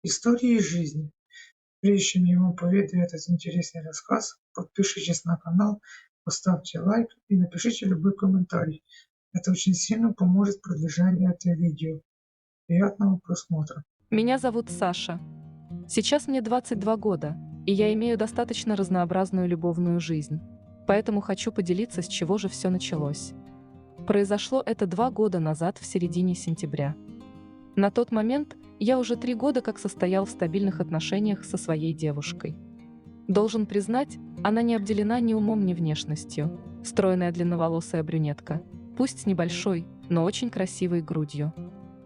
Истории из жизни. Прежде чем я вам поведаю этот интересный рассказ, подпишитесь на канал, поставьте лайк и напишите любой комментарий. Это очень сильно поможет продвижению этого видео. Приятного просмотра. Меня зовут Саша. Сейчас мне 22 года, и я имею достаточно разнообразную любовную жизнь. Поэтому хочу поделиться, с чего же все началось. Произошло это 2 года назад, в середине сентября. На тот момент я уже 3 года как состоял в стабильных отношениях со своей девушкой. Должен признать, она не обделена ни умом, ни внешностью. Стройная длинноволосая брюнетка, пусть с небольшой, но очень красивой грудью.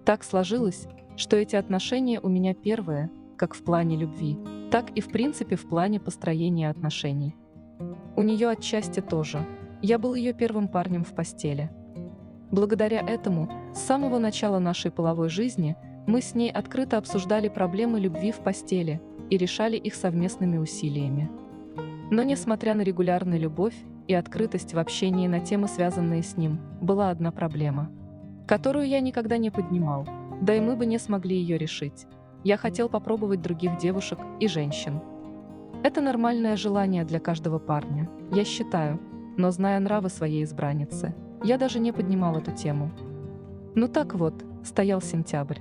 Так сложилось, что эти отношения у меня первые, как в плане любви, так и в принципе в плане построения отношений. У нее отчасти тоже. Я был ее первым парнем в постели. Благодаря этому, с самого начала нашей половой жизни, мы с ней открыто обсуждали проблемы любви в постели и решали их совместными усилиями. Но несмотря на регулярную любовь и открытость в общении на темы, связанные с ним, была одна проблема, которую я никогда не поднимал, да и мы бы не смогли ее решить. Я хотел попробовать других девушек и женщин. Это нормальное желание для каждого парня, я считаю, но зная нравы своей избранницы, я даже не поднимал эту тему. Ну так вот, стоял сентябрь.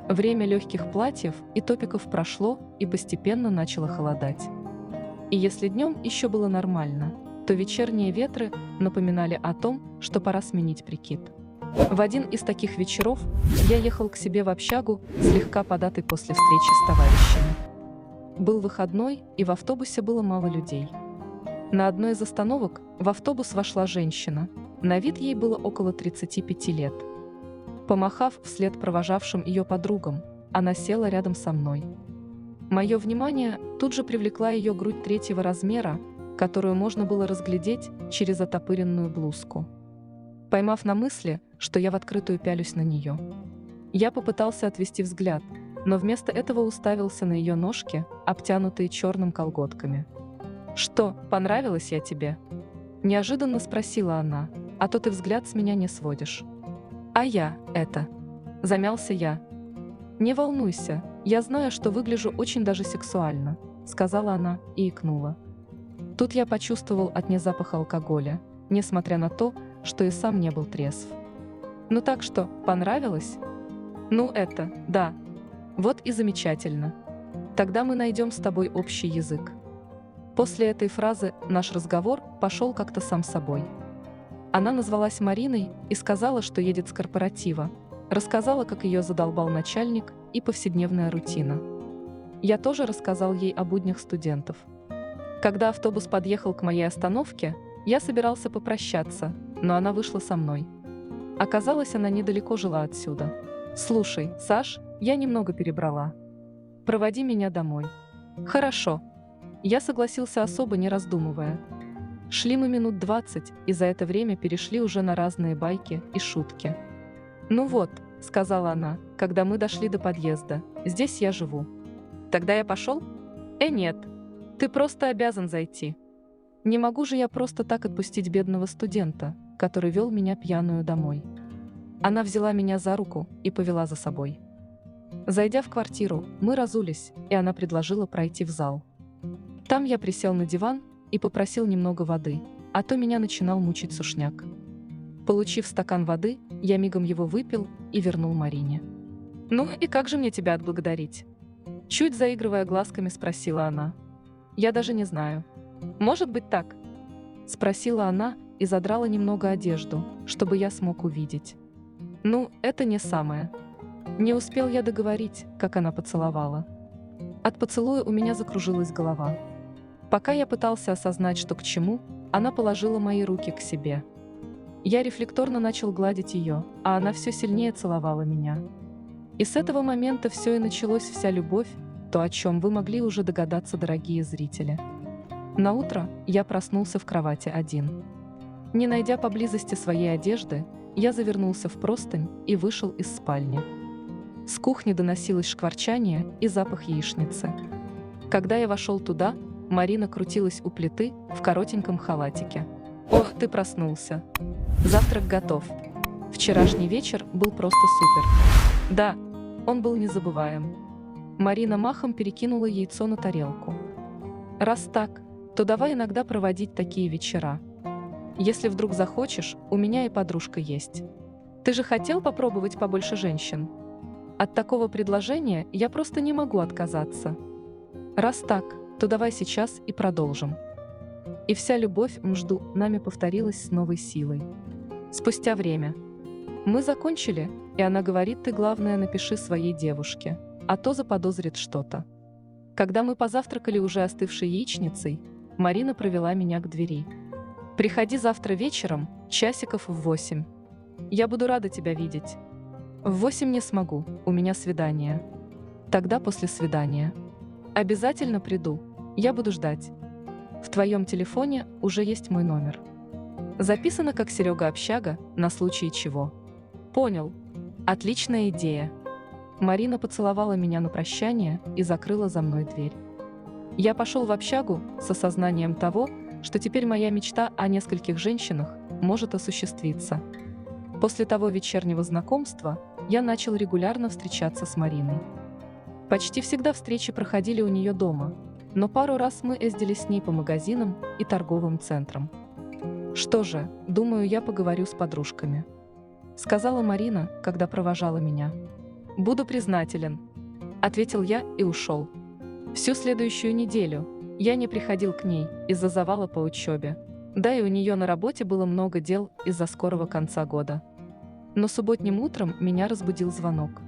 Время легких платьев и топиков прошло, и постепенно начало холодать. И если днем еще было нормально, то вечерние ветры напоминали о том, что пора сменить прикид. В один из таких вечеров я ехал к себе в общагу, слегка податый после встречи с товарищами. Был выходной, и в автобусе было мало людей. На одной из остановок в автобус вошла женщина, на вид ей было около 35 лет. Помахав вслед провожавшим ее подругам, она села рядом со мной. Мое внимание тут же привлекла ее грудь 3-го размера, которую можно было разглядеть через оттопыренную блузку. Поймав на мысли, что я в открытую пялюсь на нее, я попытался отвести взгляд, но вместо этого уставился на ее ножки, обтянутые черным колготками. «Что, понравилась я тебе?» – неожиданно спросила она, «а то ты взгляд с меня не сводишь». «А я это...» – замялся я. «Не волнуйся, я знаю, что выгляжу очень даже сексуально», – сказала она и икнула. Тут я почувствовал от нее запах алкоголя, несмотря на то, что и сам не был трезв. «Ну так что, понравилось?» «Ну это, да. Вот и замечательно. Тогда мы найдем с тобой общий язык». После этой фразы наш разговор пошел как-то сам собой. Она назвалась Мариной и сказала, что едет с корпоратива, рассказала, как ее задолбал начальник и повседневная рутина. Я тоже рассказал ей о буднях студентов. Когда автобус подъехал к моей остановке, я собирался попрощаться, но она вышла со мной. Оказалось, она недалеко жила отсюда. «Слушай, Саш, я немного перебрала. Проводи меня домой». «Хорошо». Я согласился, особо не раздумывая. Шли мы минут 20, и за это время перешли уже на разные байки и шутки. «Ну вот», — сказала она, когда мы дошли до подъезда, — «здесь я живу». «Тогда я пошел?» Нет. Ты просто обязан зайти». Не могу же я просто так отпустить бедного студента, который вел меня пьяную домой. Она взяла меня за руку и повела за собой. Зайдя в квартиру, мы разулись, и она предложила пройти в зал. Там я присел на диван и попросил немного воды, а то меня начинал мучить сушняк. Получив стакан воды, я мигом его выпил и вернул Марине. «Ну и как же мне тебя отблагодарить?» Чуть заигрывая глазками, спросила она. «Я даже не знаю. Может быть так?» Спросила она и задрала немного одежду, чтобы я смог увидеть. «Ну, это не самое». Не успел я договорить, как она поцеловала. От поцелуя у меня закружилась голова. Пока я пытался осознать, что к чему, она положила мои руки к себе. Я рефлекторно начал гладить ее, а она все сильнее целовала меня. И с этого момента все и началось, вся любовь, то, о чем вы могли уже догадаться, дорогие зрители. Наутро я проснулся в кровати один. Не найдя поблизости своей одежды, я завернулся в простынь и вышел из спальни. С кухни доносилось шкварчание и запах яичницы. Когда я вошел туда, Марина крутилась у плиты в коротеньком халатике. «Ох, ты проснулся! Завтрак готов. Вчерашний вечер был просто супер». Да, он был незабываем. Марина махом перекинула яйцо на тарелку. Раз так, то давай иногда проводить такие вечера. Если вдруг захочешь, у меня и подружка есть. Ты же хотел попробовать побольше женщин? От такого предложения я просто не могу отказаться. Раз так, то давай сейчас и продолжим. И вся любовь между нами повторилась с новой силой. Спустя время. Мы закончили, и она говорит: ты, главное, напиши своей девушке, а то заподозрит что-то. Когда мы позавтракали уже остывшей яичницей, Марина провела меня к двери. Приходи завтра вечером, часиков в 8. Я буду рада тебя видеть. В 8 не смогу, у меня свидание. Тогда после свидания. Обязательно приду, я буду ждать. В твоем телефоне уже есть мой номер. Записано как Серега Общага, на случай чего. Понял. Отличная идея. Марина поцеловала меня на прощание и закрыла за мной дверь. Я пошел в общагу с осознанием того, что теперь моя мечта о нескольких женщинах может осуществиться. После того вечернего знакомства я начал регулярно встречаться с Мариной. Почти всегда встречи проходили у нее дома, но пару раз мы ездили с ней по магазинам и торговым центрам. «Что же, думаю, я поговорю с подружками», — сказала Марина, когда провожала меня. «Буду признателен», — ответил я и ушел. Всю следующую неделю я не приходил к ней из-за завала по учебе, да и у нее на работе было много дел из-за скорого конца года. Но субботним утром меня разбудил звонок.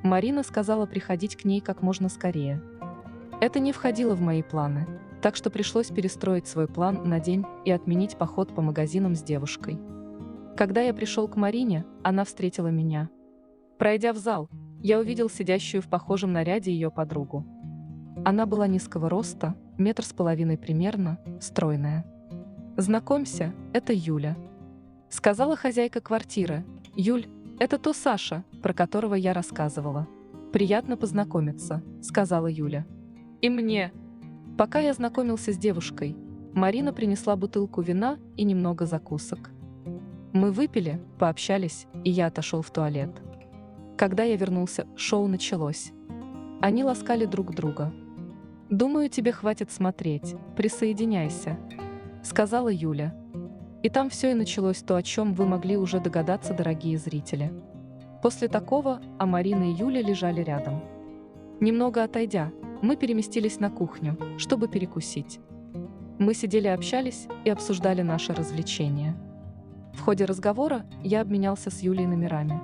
Марина сказала приходить к ней как можно скорее. Это не входило в мои планы, так что пришлось перестроить свой план на день и отменить поход по магазинам с девушкой. Когда я пришел к Марине, она встретила меня. Пройдя в зал, я увидел сидящую в похожем наряде ее подругу. Она была низкого роста, 1,5 метра примерно, стройная. «Знакомься, это Юля», — сказала хозяйка квартиры. «Юль, это то Саша, про которого я рассказывала. Приятно познакомиться», — сказала Юля. «И мне». Пока я знакомился с девушкой, Марина принесла бутылку вина и немного закусок. Мы выпили, пообщались, и я отошел в туалет. Когда я вернулся, шоу началось. Они ласкали друг друга. «Думаю, тебе хватит смотреть, присоединяйся», — сказала Юля. И там все и началось то, о чем вы могли уже догадаться, дорогие зрители. После такого Марина и Юля лежали рядом. Немного отойдя, мы переместились на кухню, чтобы перекусить. Мы сидели, общались и обсуждали наши развлечения. В ходе разговора я обменялся с Юлей номерами.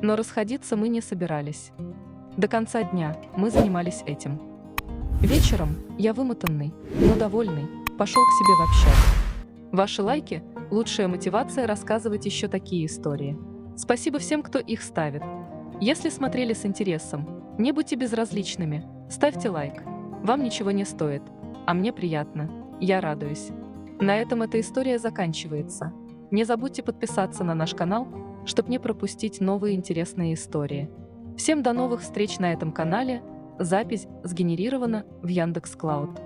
Но расходиться мы не собирались. До конца дня мы занимались этим. Вечером я вымотанный, но довольный, пошел к себе в общагу. Ваши лайки – лучшая мотивация рассказывать еще такие истории. Спасибо всем, кто их ставит. Если смотрели с интересом, не будьте безразличными, ставьте лайк. Вам ничего не стоит, а мне приятно, я радуюсь. На этом эта история заканчивается. Не забудьте подписаться на наш канал, чтобы не пропустить новые интересные истории. Всем до новых встреч на этом канале. Запись сгенерирована в Яндекс.Клауд.